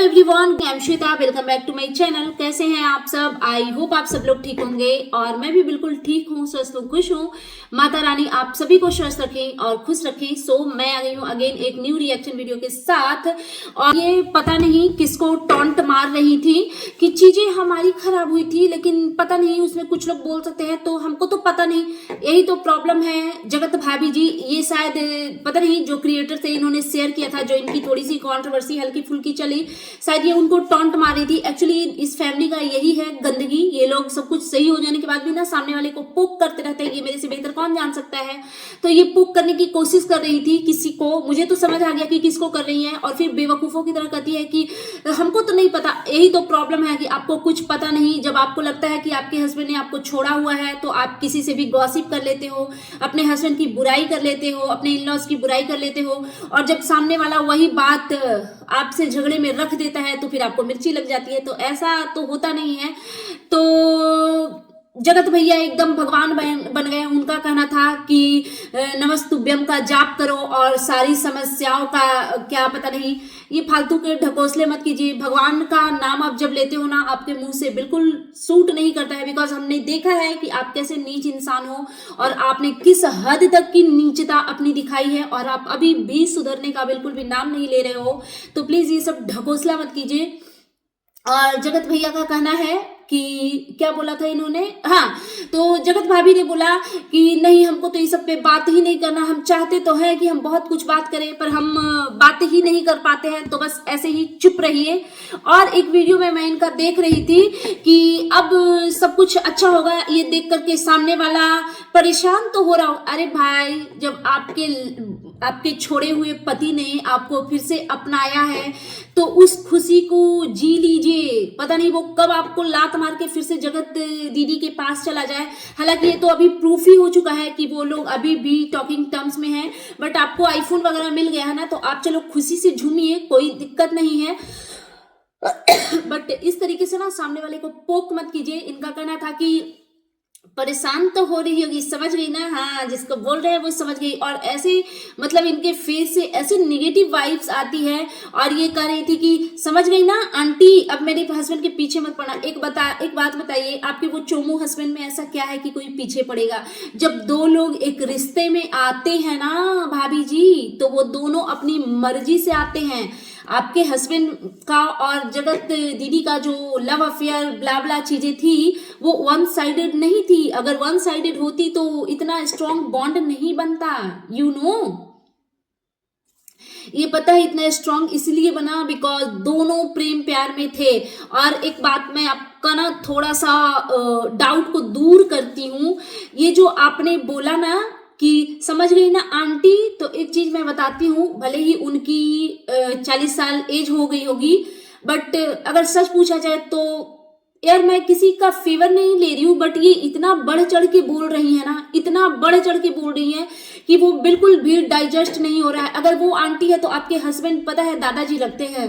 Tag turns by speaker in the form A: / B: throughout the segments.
A: Everyone, I am Shweta. Welcome back to my channel. कैसे हैं आप सब? आई होप आप सब लोग ठीक होंगे और मैं भी बिल्कुल ठीक हूँ, स्वस्थ हूँ, खुश हूँ। माता रानी आप सभी को स्वस्थ रखें और खुश रखें। सो मैं आ गई हूँ अगेन एक न्यू रिएक्शन वीडियो के साथ। और ये पता नहीं किसको टॉन्ट मार रही थी कि चीजें हमारी खराब हुई थी, लेकिन पता नहीं उसमें कुछ लोग बोल सकते हैं तो हमको तो पता नहीं। यही तो प्रॉब्लम है जगत भाभी जी। ये शायद पता नहीं जो क्रिएटर थे इन्होंने शेयर किया था, जो इनकी थोड़ी सी कंट्रोवर्सी हल्की फुल्की चली, शायद ये उनको टॉन्ट मारी थी। एक्चुअली इस फैमिली का यही है गंदगी। ये लोग सब कुछ सही हो जाने के बाद भी ना सामने वाले को पोक करते रहते हैं। ये मेरे से बेहतर कौन जान सकता है। तो ये पोक करने की कोशिश कर रही थी किसी को, मुझे तो समझ आ गया कि किसको कर रही है, और फिर बेवकूफों की तरह कहती है कि हमको तो नहीं पता। यही तो प्रॉब्लम है कि आपको कुछ पता नहीं। जब आपको लगता है कि आपके हस्बैंड ने आपको छोड़ा हुआ है तो आप किसी से भी गॉसिप कर लेते हो, अपने हस्बैंड की बुराई कर लेते हो, अपने इन लॉज की बुराई कर लेते हो, और जब सामने वाला वही बात आपसे झगड़े में रख देता है तो फिर आपको मिर्ची लग जाती है। तो ऐसा तो होता नहीं है। तो जगत भैया एकदम भगवान बन गए। उनका कहना था कि नमस्तुभ्यम का जाप करो और सारी समस्याओं का क्या पता नहीं। ये फालतू के ढकोसले मत कीजिए। भगवान का नाम आप जब लेते हो ना, आपके मुंह से बिल्कुल सूट नहीं करता है। बिकॉज हमने देखा है कि आप कैसे नीच इंसान हो और आपने किस हद तक की नीचता अपनी दिखाई है, और आप अभी भी सुधरने का बिल्कुल भी नाम नहीं ले रहे हो। तो प्लीज ये सब ढकोसला मत कीजिए। और जगत भैया का कहना है कि क्या बोला था इन्होंने, हाँ, तो जगत भाभी ने बोला कि नहीं, हमको तो ये सब पे बात ही नहीं करना। हम चाहते तो है कि हम बहुत कुछ बात करें, पर हम बात ही नहीं कर पाते हैं, तो बस ऐसे ही चुप रहिए। और एक वीडियो में मैं इनका देख रही थी कि अब सब कुछ अच्छा होगा, ये देख करके सामने वाला परेशान तो हो रहा हो। अरे भाई, जब आपके छोड़े हुए पति ने आपको फिर से अपनाया है तो उस खुशी को जी लीजिए। पता नहीं वो कब आपको लात मार के फिर से जगत दीदी के पास चला जाए। हालांकि ये तो अभी प्रूफ ही हो चुका है कि वो लोग अभी भी टॉकिंग टर्म्स में हैं। बट आपको आईफोन वगैरह मिल गया है ना, तो आप चलो खुशी से झूमिए, कोई दिक्कत नहीं है। बट इस तरीके से ना सामने वाले को पोक मत कीजिए। इनका कहना था कि परेशान तो हो रही होगी, समझ गई ना, हाँ, जिसको बोल रहे हैं वो समझ गई। और ऐसे मतलब इनके फेस से ऐसे निगेटिव वाइब्स आती है। और ये कह रही थी कि समझ गई ना आंटी, अब मेरे हस्बैंड के पीछे मत पड़ना। एक बात बताइए, आपके वो चोमू हस्बैंड में ऐसा क्या है कि कोई पीछे पड़ेगा? जब दो लोग एक रिश्ते में आते हैं ना भाभी जी, तो वो दोनों अपनी मर्जी से आते हैं। आपके हस्बैंड का और जगत दीदी का जो लव अफेयर ब्ला ब्ला चीजें थी, वो वन साइडेड नहीं थी। अगर वन साइडेड होती तो इतना स्ट्रॉन्ग बॉन्ड नहीं बनता। यू नो, ये पता है इतना स्ट्रॉन्ग इसलिए बना बिकॉज दोनों प्रेम प्यार में थे। और एक बात मैं आपका ना थोड़ा सा डाउट को दूर करती हूँ। ये जो आपने बोला ना कि समझ गई ना आंटी, तो एक चीज मैं बताती हूँ। भले ही उनकी 40 साल एज हो गई होगी, बट अगर सच पूछा जाए तो यार मैं किसी का फेवर नहीं ले रही हूँ, बट ये इतना बढ़ चढ़ के बोल रही है ना, इतना बढ़ चढ़ के बोल रही है कि वो बिल्कुल भी डाइजेस्ट नहीं हो रहा है। अगर वो आंटी है तो आपके हस्बैंड पता है दादाजी लगते हैं।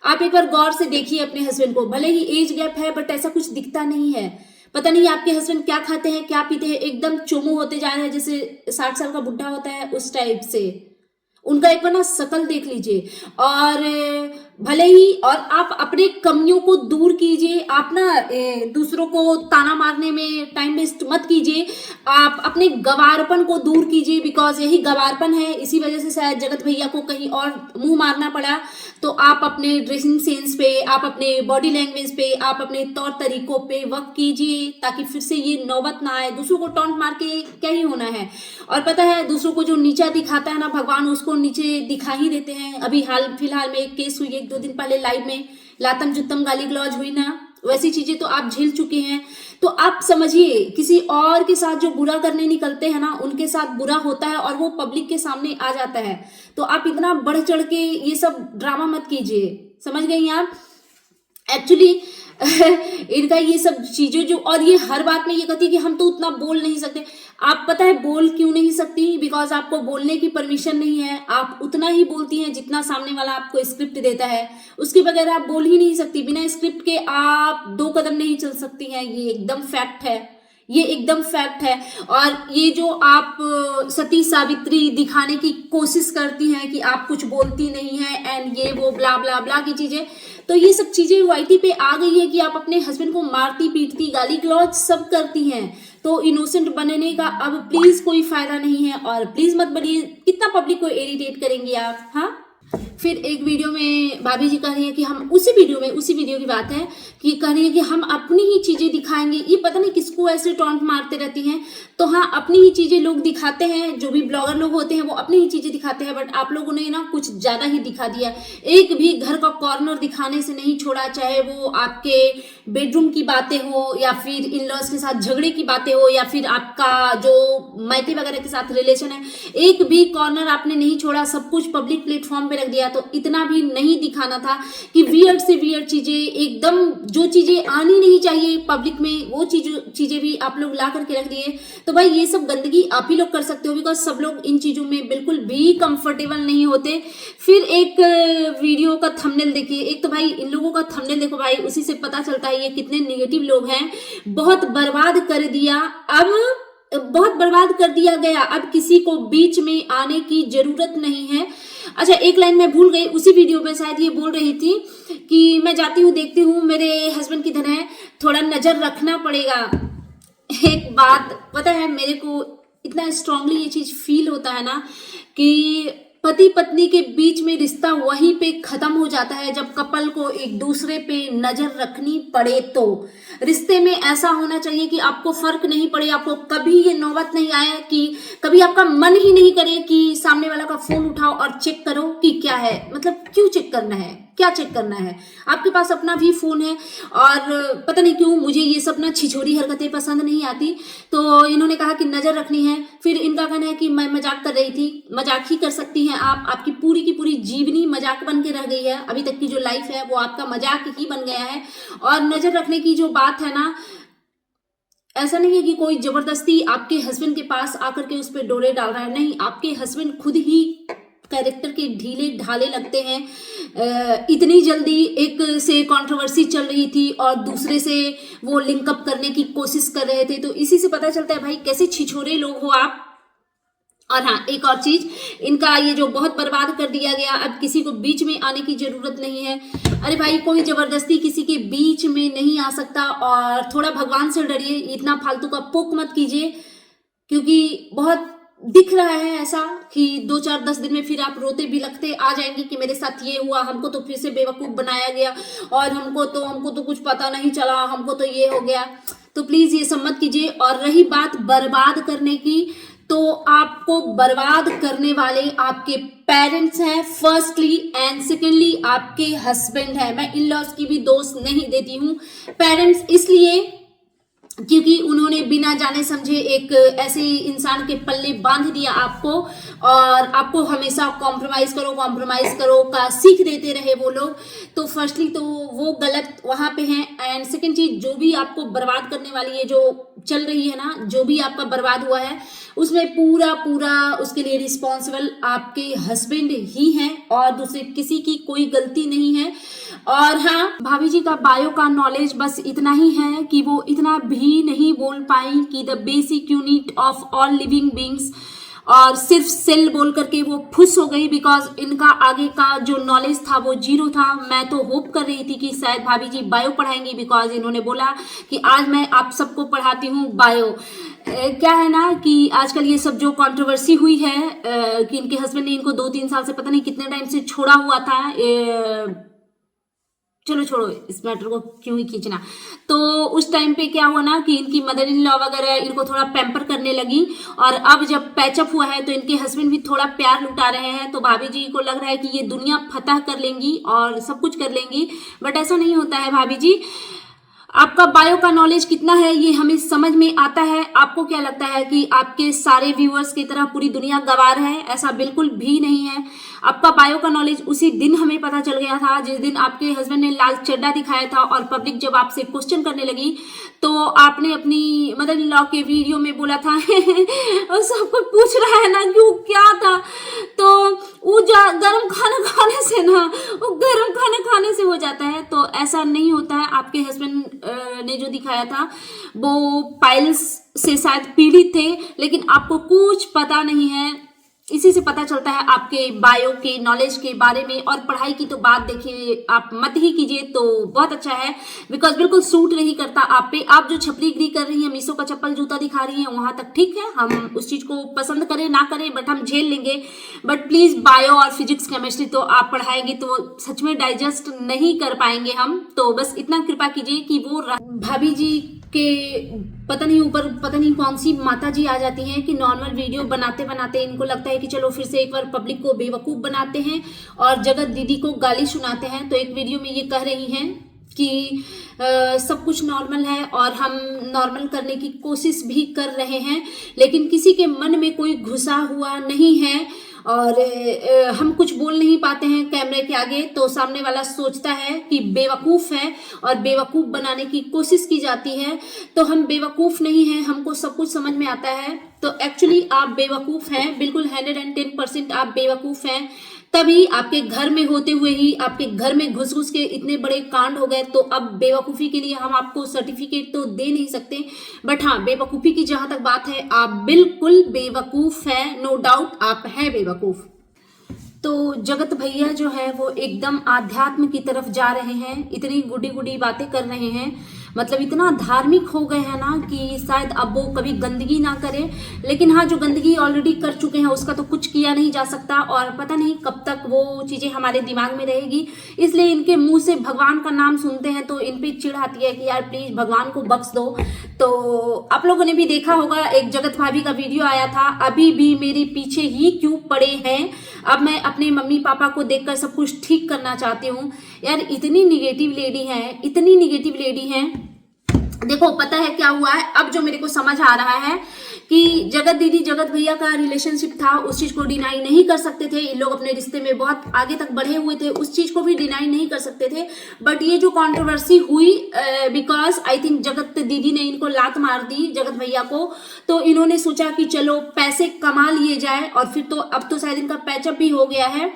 A: आप एक बार गौर से देखिए अपने हस्बैंड को। भले ही एज गैप है बट ऐसा कुछ दिखता नहीं है। पता नहीं आपके हस्बैंड क्या खाते हैं क्या पीते हैं, एकदम चोमू होते जा रहे हैं, जैसे 60 साल का बुढ़ा होता है उस टाइप से। उनका एक बार ना शकल देख लीजिए। और भले ही, और आप अपने कमियों को दूर कीजिए। आप ना दूसरों को ताना मारने में टाइम वेस्ट मत कीजिए। आप अपने गवारपन को दूर कीजिए, बिकॉज यही गवारपन है। इसी वजह से शायद जगत भैया को कहीं और मुंह मारना पड़ा। तो आप अपने ड्रेसिंग सेंस पे, आप अपने बॉडी लैंग्वेज पे, आप अपने तौर तरीकों पे वर्क कीजिए, ताकि फिर से ये नौबत ना आए। दूसरों को टॉन्ट मार के क्या ही होना है। और पता है दूसरों को जो नीचा दिखाता है ना, भगवान उसको नीचे दिखा ही देते हैं। अभी हाल फिलहाल में एक केस हुई, 1-2 दिन पहले लाइव में लातम जुत्तम गाली गलौज हुई ना, वैसी चीजें तो आप झेल चुके हैं। तो आप समझिए, किसी और के साथ जो बुरा करने निकलते हैं ना, उनके साथ बुरा होता है और वो पब्लिक के सामने आ जाता है। तो आप इतना बढ़ चढ़ के ये सब ड्रामा मत कीजिए, समझ गई आप। एक्चुअली इनका ये सब चीजें जो, और ये हर बात में ये कहती है कि हम तो उतना बोल नहीं सकते। आप पता है बोल क्यों नहीं सकती? बिकॉज आपको बोलने की परमिशन नहीं है। आप उतना ही बोलती हैं जितना सामने वाला आपको स्क्रिप्ट देता है, उसके बगैर आप बोल ही नहीं सकती। बिना स्क्रिप्ट के आप 2 कदम नहीं चल सकती हैं। ये एकदम फैक्ट है, ये एकदम फैक्ट है। और ये जो आप सती सावित्री दिखाने की कोशिश करती हैं कि आप कुछ बोलती नहीं है एंड ये वो ब्ला ब्ला ब्ला की चीजें, तो ये सब चीजें वाईटी पे आ गई है कि आप अपने हस्बैंड को मारती पीटती गाली गलौज सब करती हैं, तो इनोसेंट बनने का अब प्लीज कोई फायदा नहीं है। और प्लीज मत बनिए, कितना पब्लिक को इरिटेट करेंगे आप। हाँ, फिर एक वीडियो में भाभी जी कह रही है कि हम उसी वीडियो की बात है कि कह रही है कि हम अपनी ही चीजें दिखाएंगे। ये पता नहीं किसको ऐसे टॉन्ट मारते रहती हैं। तो हाँ, अपनी ही चीजें लोग दिखाते हैं, जो भी ब्लॉगर लोग होते हैं वो अपनी ही चीजें दिखाते हैं, बट आप लोगों ने ना कुछ ज्यादा ही दिखा दिया। एक भी घर का कॉर्नर दिखाने से नहीं छोड़ा, चाहे वो आपके बेडरूम की बातें हो या फिर इन लॉज के साथ झगड़े की बातें हो या फिर आपका जो मायके वगैरह के साथ रिलेशन है, एक भी कॉर्नर आपने नहीं छोड़ा, सब कुछ पब्लिक प्लेटफॉर्म पे रख दिया। तो इतना भी नहीं दिखाना था कि वियर्ड से वियर्ड चीजें, एकदम जो चीजें आनी नहीं चाहिए पब्लिक में वो चीजें भी आप लोग ला करके रख दिए। तो भाई ये सब गंदगी आप ही लोग कर सकते हो, बिकॉज सब लोग इन चीजों में बिल्कुल भी कंफर्टेबल नहीं होते। फिर एक वीडियो का थंबनेल देखिए, एक तो भाई इन लोगों का थंबनेल देखो भाई, उसी से पता चलता है ये कितने नेगेटिव लोग हैं। बहुत बर्बाद कर दिया, अब बहुत बर्बाद कर दिया गया, अब किसी को बीच में आने की जरूरत नहीं है। अच्छा, एक लाइन मैं भूल गई, उसी वीडियो में शायद ये बोल रही थी कि मैं जाती हूँ देखती हूँ मेरे हस्बैंड की तरह थोड़ा नजर रखना पड़ेगा। एक बात पता है, मेरे को इतना स्ट्रांगली ये चीज फील होता है ना कि पति पत्नी के बीच में रिश्ता वहीं पे खत्म हो जाता है जब कपल को एक दूसरे पे नजर रखनी पड़े। तो रिश्ते में ऐसा होना चाहिए कि आपको फर्क नहीं पड़े, आपको कभी ये नौबत नहीं आए कि कभी आपका मन ही नहीं करे कि सामने वाला का फोन उठाओ और चेक करो कि क्या है, मतलब क्यों चेक करना है, क्या चेक करना है। आपके पास अपना भी फोन है। और पता नहीं क्यों मुझे ये सब ना छिछोरी हरकतें पसंद नहीं आती। तो इन्होंने कहा कि नजर रखनी है, फिर इनका कहना है कि मैं मजाक कर रही थी। मजाक ही कर सकती हैं आप, आपकी पूरी की पूरी जीवनी मजाक बन के रह गई है। अभी तक की जो लाइफ है वो आपका मजाक ही बन गया है। और नजर रखने की जो बात है ना, ऐसा नहीं है कि कोई जबरदस्ती आपके हस्बैंड के पास आकर के उस पर डोरे डाल रहा है, नहीं, आपके हस्बैंड खुद ही कैरेक्टर के ढीले ढाले लगते हैं। इतनी जल्दी एक से कंट्रोवर्सी चल रही थी और दूसरे से वो लिंकअप करने की कोशिश कर रहे थे, तो इसी से पता चलता है भाई कैसे छिछोरे लोग हो आप। और हाँ, एक और चीज, इनका ये जो बहुत बर्बाद कर दिया गया, अब किसी को बीच में आने की जरूरत नहीं है। अरे भाई, कोई जबरदस्ती किसी के बीच में नहीं आ सकता। और थोड़ा भगवान से डरिए, इतना फालतू का पोक मत कीजिए, क्योंकि बहुत दिख रहा है ऐसा कि 2-4-10 दिन में फिर आप रोते भी लगते आ जाएंगे कि मेरे साथ ये हुआ, हमको तो फिर से बेवकूफ बनाया गया और हमको तो कुछ पता नहीं चला, हमको तो ये हो गया। तो प्लीज ये सब मत कीजिए। और रही बात बर्बाद करने की, तो आपको बर्बाद करने वाले आपके पेरेंट्स हैं फर्स्टली, एंड सेकेंडली आपके हस्बैंड है। मैं इन लॉज की भी दोष नहीं देती हूँ। पेरेंट्स इसलिए क्योंकि उन्होंने बिना जाने समझे एक ऐसे इंसान के पल्ले बांध दिया आपको, और आपको हमेशा कॉम्प्रोमाइज करो का सीख देते रहे वो लोग। तो फर्स्टली तो वो गलत वहां पे हैं। एंड सेकेंड चीज, जो भी आपको बर्बाद करने वाली है जो चल रही है ना, जो भी आपका बर्बाद हुआ है, उसमें पूरा उसके लिए रिस्पॉन्सिबल आपके हस्बैंड ही हैं और दूसरे किसी की कोई गलती नहीं है। और हाँ, भाभी जी का बायो का नॉलेज बस इतना ही है कि वो इतना भी नहीं बोल पाई कि the basic unit of all living beings, और सिर्फ सेल बोल करके वो खुश हो गई, बिकॉज इनका आगे का जो नॉलेज था वो जीरो था। मैं तो होप कर रही थी कि शायद भाभी जी बायो पढ़ाएंगी, बिकॉज इन्होंने बोला कि आज मैं आप सबको पढ़ाती हूँ बायो। क्या है ना कि आजकल ये सब जो कंट्रोवर्सी हुई है कि इनके हस्बैंड ने इनको 2-3 साल से पता नहीं कितने टाइम से छोड़ा हुआ था, चलो छोड़ो इस मैटर को क्यों ही खींचना। तो उस टाइम पे क्या हुआ ना कि इनकी मदर इन लॉ वगैरह इनको थोड़ा पैम्पर करने लगी, और अब जब पैचअप हुआ है तो इनके हस्बैंड भी थोड़ा प्यार लुटा रहे हैं। तो भाभी जी को लग रहा है कि ये दुनिया फतह कर लेंगी और सब कुछ कर लेंगी, बट ऐसा नहीं होता है भाभी जी। आपका बायो का नॉलेज कितना है ये हमें समझ में आता है। आपको क्या लगता है कि आपके सारे व्यूअर्स की तरह पूरी दुनिया गवार है? ऐसा बिल्कुल भी नहीं है। आपका बायो का नॉलेज उसी दिन हमें पता चल गया था जिस दिन आपके हस्बैंड ने लाल चड्डा दिखाया था, और पब्लिक जब आपसे क्वेश्चन करने लगी तो आपने अपनी मदर इन लॉ के वीडियो में बोला था और सब कुछ पूछ रहा है ना क्यों क्या था, तो वो गर्म खाना खाने से ना, वो गर्म खाना खाने से हो जाता है। तो ऐसा नहीं होता है। आपके हस्बैंड ने जो दिखाया था वो पाइल्स से शायद पीड़ित थे, लेकिन आपको कुछ पता नहीं है। इसी से पता चलता है आपके बायो के नॉलेज के बारे में। और पढ़ाई की तो बात देखिए आप मत ही कीजिए, तो बहुत अच्छा है, बिकॉज बिल्कुल सूट नहीं करता आप पे। आप जो छपरीगिरी कर रही हैं, मीशो का चप्पल जूता दिखा रही हैं, वहां तक ठीक है, हम उस चीज को पसंद करें ना करें बट हम झेल लेंगे। बट प्लीज बायो और फिजिक्स केमिस्ट्री तो आप पढ़ाएंगे तो सच में डाइजेस्ट नहीं कर पाएंगे हम। तो बस इतना कृपा कीजिए कि वो भाभी जी के पता नहीं ऊपर पता नहीं कौन सी माता जी आ जाती हैं कि नॉर्मल वीडियो बनाते बनाते इनको लगता है कि चलो फिर से एक बार पब्लिक को बेवकूफ बनाते हैं और जगत दीदी को गाली सुनाते हैं। तो एक वीडियो में ये कह रही हैं कि सब कुछ नॉर्मल है और हम नॉर्मल करने की कोशिश भी कर रहे हैं, लेकिन किसी के मन में कोई घुसा हुआ नहीं है और हम कुछ बोल नहीं पाते हैं कैमरे के आगे, तो सामने वाला सोचता है कि बेवकूफ़ है और बेवकूफ़ बनाने की कोशिश की जाती है। तो हम बेवकूफ़ नहीं हैं, हमको सब कुछ समझ में आता है। तो एक्चुअली आप बेवकूफ़ हैं, बिल्कुल 110% आप बेवकूफ़ हैं। तभी आपके घर में होते हुए ही आपके घर में घुस घुस के इतने बड़े कांड हो गए। तो अब बेवकूफ़ी के लिए हम आपको सर्टिफिकेट तो दे नहीं सकते, बट हाँ, बेवकूफ़ी की जहां तक बात है आप बिल्कुल बेवकूफ़ हैं, नो डाउट आप हैं बेवकूफ़। तो जगत भैया जो है वो एकदम आध्यात्म की तरफ जा रहे हैं, इतनी गुडी गुडी बातें कर रहे हैं, मतलब इतना धार्मिक हो गए हैं ना कि शायद अब वो कभी गंदगी ना करें। लेकिन हाँ, जो गंदगी ऑलरेडी कर चुके हैं उसका तो कुछ किया नहीं जा सकता और पता नहीं कब तक वो चीज़ें हमारे दिमाग में रहेगी। इसलिए इनके मुंह से भगवान का नाम सुनते हैं तो इन पर चिढ़ आती है कि यार प्लीज़ भगवान को बख्श दो। तो आप लोगों ने भी देखा होगा, एक जगत भाभी का वीडियो आया था, अभी भी मेरे पीछे ही क्यों पड़े हैं, अब मैं अपने मम्मी पापा को देखकर सब कुछ ठीक करना चाहती हूँ। यार इतनी निगेटिव लेडी है, इतनी निगेटिव लेडी है। देखो पता है क्या हुआ है, अब जो मेरे को समझ आ रहा है कि जगत दीदी जगत भैया का रिलेशनशिप था, उस चीज को डिनाई नहीं कर सकते थे। इन लोग अपने रिश्ते में बहुत आगे तक बढ़े हुए थे, उस चीज को भी डिनाई नहीं कर सकते थे। बट ये जो कंट्रोवर्सी हुई बिकॉज आई थिंक जगत दीदी ने इनको लात मार दी जगत भैया को, तो इन्होंने सोचा कि चलो पैसे कमा लिए जाए। और फिर तो अब तो शायद इनका पैचअप भी हो गया है,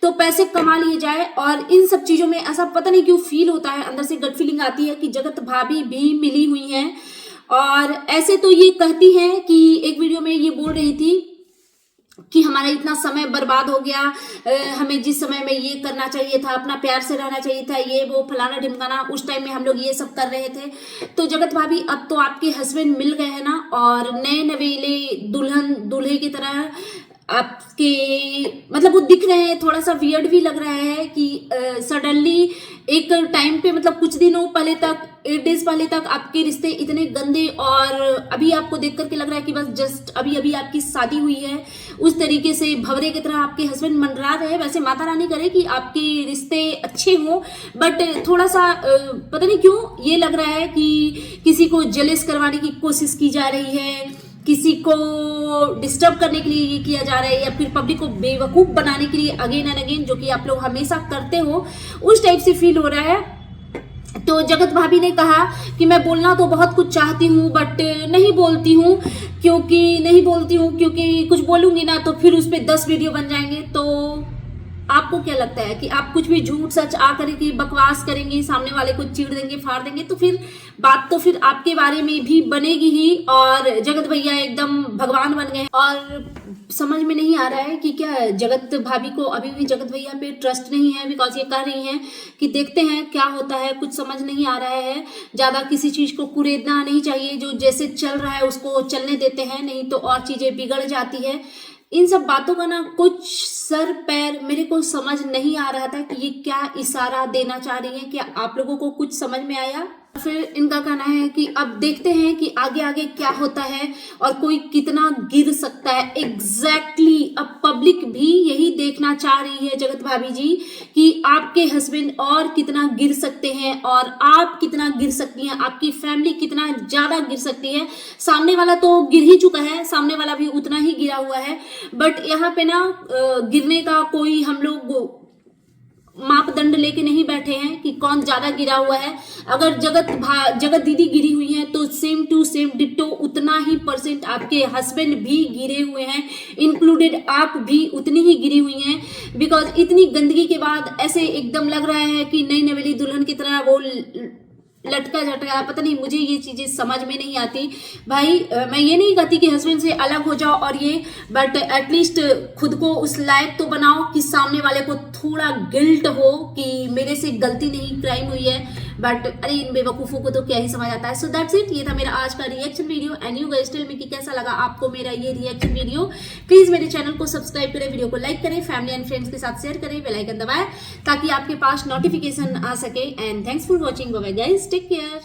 A: तो पैसे कमा लिए जाए। और इन सब चीजों में ऐसा पता नहीं क्यों फील होता है, अंदर से गट फीलिंग आती है कि जगत भाभी भी मिली हुई हैं। और ऐसे तो ये कहती हैं कि एक वीडियो में ये बोल रही थी कि हमारा इतना समय बर्बाद हो गया, हमें जिस समय में ये करना चाहिए था, अपना प्यार से रहना चाहिए था, ये वो फलाना ढिमकाना, उस टाइम में हम लोग ये सब कर रहे थे। तो जगत भाभी अब तो आपके हस्बैंड मिल गए हैं ना, और नए नवेले दुल्हन दूल्हे की तरह आपके मतलब वो दिख रहे हैं। थोड़ा सा वियर्ड भी लग रहा है कि सडनली एक टाइम पे मतलब कुछ दिनों पहले तक 8 डेज पहले तक आपके रिश्ते इतने गंदे, और अभी आपको देख करके लग रहा है कि बस जस्ट अभी अभी आपकी शादी हुई है। उस तरीके से भंवरे की तरह आपके हस्बैंड मंडरा रहे हैं। वैसे माता रानी करे कि आपके रिश्ते अच्छे हों, बट थोड़ा सा पता नहीं क्यों ये लग रहा है कि किसी को जेलस करवाने की कोशिश की जा रही है, किसी को डिस्टर्ब करने के लिए ये किया जा रहा है, या फिर पब्लिक को बेवकूफ बनाने के लिए अगेन एंड अगेन, जो कि आप लोग हमेशा करते हो, उस टाइप से फील हो रहा है। तो जगत भाभी ने कहा कि मैं बोलना तो बहुत कुछ चाहती हूँ बट नहीं बोलती हूँ क्योंकि कुछ बोलूंगी ना तो फिर उस पर 10 वीडियो बन जाएंगे। तो आपको क्या लगता है कि आप कुछ भी झूठ सच आ करेंगे, बकवास करेंगे, सामने वाले को चीड़ देंगे, फाड़ देंगे, तो फिर बात तो फिर आपके बारे में भी बनेगी ही। और जगत भैया एकदम भगवान बन गए। और समझ में नहीं आ रहा है कि क्या जगत भाभी को अभी भी जगत भैया पे ट्रस्ट नहीं है, बिकॉज ये कह रही हैं कि देखते हैं क्या होता है, कुछ समझ नहीं आ रहा है। ज्यादा किसी चीज को कुरेदना नहीं चाहिए, जो जैसे चल रहा है उसको चलने देते हैं, नहीं तो और चीजें बिगड़ जाती है। इन सब बातों का ना कुछ सर पैर मेरे को समझ नहीं आ रहा था कि ये क्या इशारा देना चाह रही है। क्या आप लोगों को कुछ समझ में आया? फिर इनका कहना है कि अब देखते हैं कि आगे आगे क्या होता है और कोई कितना गिर सकता है। एग्जैक्टली अब पब्लिक भी यही देखना चाह रही है जगत भाभी जी कि आपके हस्बैंड और कितना गिर सकते हैं और आप कितना गिर सकती हैं, आपकी फैमिली कितना ज्यादा गिर सकती है। सामने वाला तो गिर ही चुका है, सामने वाला भी उतना ही गिरा हुआ है, बट यहाँ पे ना गिरने का कोई हम लोग मापदंड लेके नहीं बैठे हैं कि कौन ज्यादा गिरा हुआ है। अगर जगत दीदी गिरी हुई हैं तो सेम टू सेम डिट्टो उतना ही % आपके हस्बैंड भी गिरे हुए हैं, इंक्लूडेड आप भी उतनी ही गिरी हुई हैं। बिकॉज इतनी गंदगी के बाद ऐसे एकदम लग रहा है कि नई नवेली दुल्हन की तरह वो लटका झटका, पता नहीं, मुझे ये चीजें समझ में नहीं आती भाई। मैं ये नहीं कहती कि हस्बैंड से अलग हो जाओ और ये, बट एटलीस्ट खुद को उस लायक तो बनाओ कि सामने वाले को थोड़ा गिल्ट हो कि मेरे से गलती नहीं, क्राइम हुई है। बट अरे इन बेवकूफ़ों को तो क्या ही समझ आता है। सो दैट्स इट, ये था मेरा आज का reaction video and you guys tell me कि कैसा लगा आपको मेरा ये रिएक्शन वीडियो। प्लीज मेरे चैनल को सब्सक्राइब करें, वीडियो को लाइक करें, फैमिली एंड फ्रेंड्स के साथ शेयर करें, बेल आइकन दबाएं ताकि आपके पास नोटिफिकेशन आ सके। And thanks for watching, bye bye guys, take care.